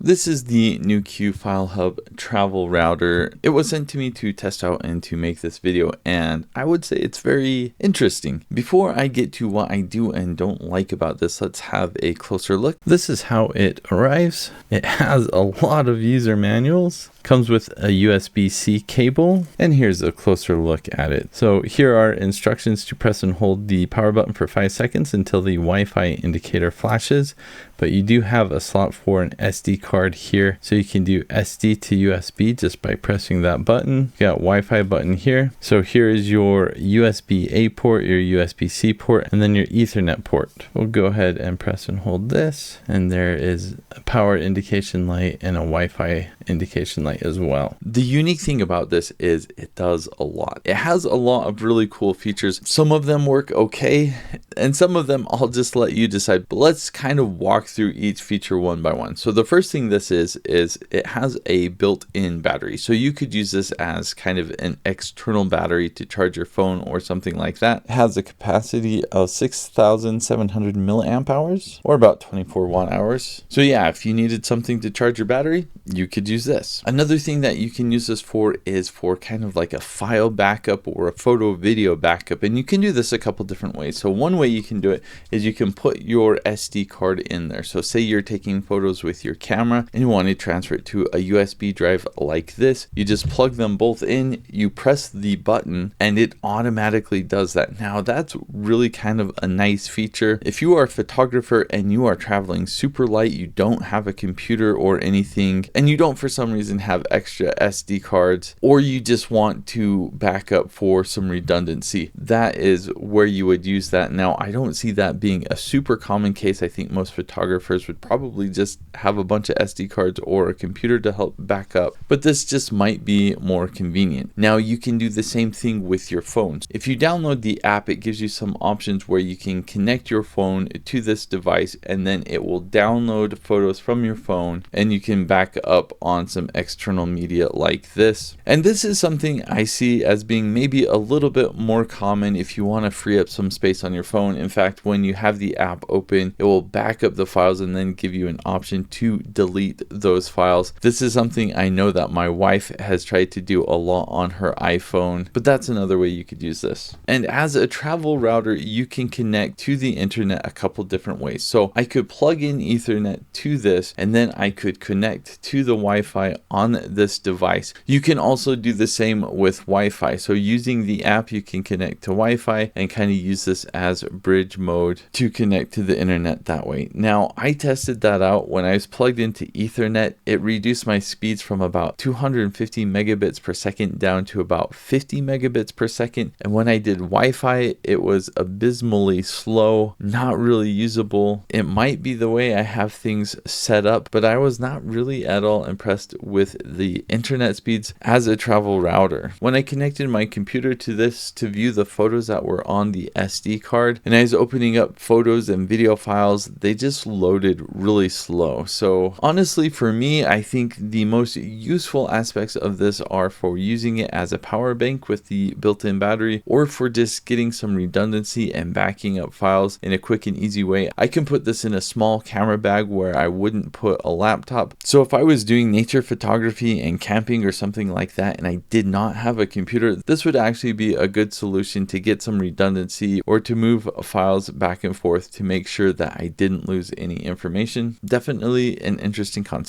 This is the NewQ Filehub travel router. It was sent to me to test out and to make this video, and I would say it's very interesting. Before I get to what I do and don't like about this, let's have a closer look. This is how it arrives. It has a lot of user manuals. Comes with a USB-C cable, and here's a closer look at it. So here are instructions to press and hold the power button for 5 seconds until the Wi-Fi indicator flashes, but you do have a slot for an SD card here, so you can do SD to USB just by pressing that button. You got Wi-Fi button here. So here is your USB-A port, your USB-C port, and then your Ethernet port. We'll go ahead and press and hold this, and there is a power indication light and a Wi-Fi indication light as well. The unique thing about this is it does a lot. It has a lot of really cool features. Some of them work okay, and some of them I'll just let you decide, but let's kind of walk through each feature one by one. So the first thing this is it has a built-in battery. So you could use this as kind of an external battery to charge your phone or something like that. It has a capacity of 6,700 milliamp hours or about 24 watt hours. So yeah, if you needed something to charge your battery, you could use this. Another thing that you can use this for is for kind of like a file backup or a photo video backup. And you can do this a couple different ways. So one way you can do it is you can put your SD card in there. So say you're taking photos with your camera and you want to transfer it to a USB drive like this. You just plug them both in, you press the button, and it automatically does that. Now that's really kind of a nice feature. If you are a photographer and you are traveling super light, you don't have a computer or anything, and you don't for some reason have extra SD cards, or you just want to back up for some redundancy, that is where you would use that. Now I don't see that being a super common case. I think most photographers would probably just have a bunch of SD cards or a computer to help back up, but this just might be more convenient. Now you can do the same thing with your phones. If you download the app, it gives you some options where you can connect your phone to this device, and then it will download photos from your phone and you can back up on some external media like this. And this is something I see as being maybe a little bit more common if you want to free up some space on your phone. In fact, when you have the app open, it will back up the files and then give you an option to delete those files. This is something I know that my wife has tried to do a lot on her iPhone, but that's another way you could use this. And as a travel router, you can connect to the internet a couple different ways. So I could plug in Ethernet to this, and then I could connect to the Wi-Fi on this device. You can also do the same with Wi-Fi. So using the app, you can connect to Wi-Fi and kind of use this as bridge mode to connect to the internet that way. Now, I tested that out when I was plugged into Ethernet. It reduced my speeds from about 250 megabits per second down to about 50 megabits per second. And when I did Wi-Fi, it was abysmally slow, not really usable. It might be the way I have things set up, but I was not really at all impressed with the internet speeds as a travel router. When I connected my computer to this to view the photos that were on the SD card, and I was opening up photos and video files, they just loaded really slow. So honestly, for me, I think the most useful aspects of this are for using it as a power bank with the built-in battery, or for just getting some redundancy and backing up files in a quick and easy way. I can put this in a small camera bag where I wouldn't put a laptop. So if I was doing nature photography and camping or something like that, and I did not have a computer, this would actually be a good solution to get some redundancy or to move files back and forth to make sure that I didn't lose any information. Definitely an interesting concept.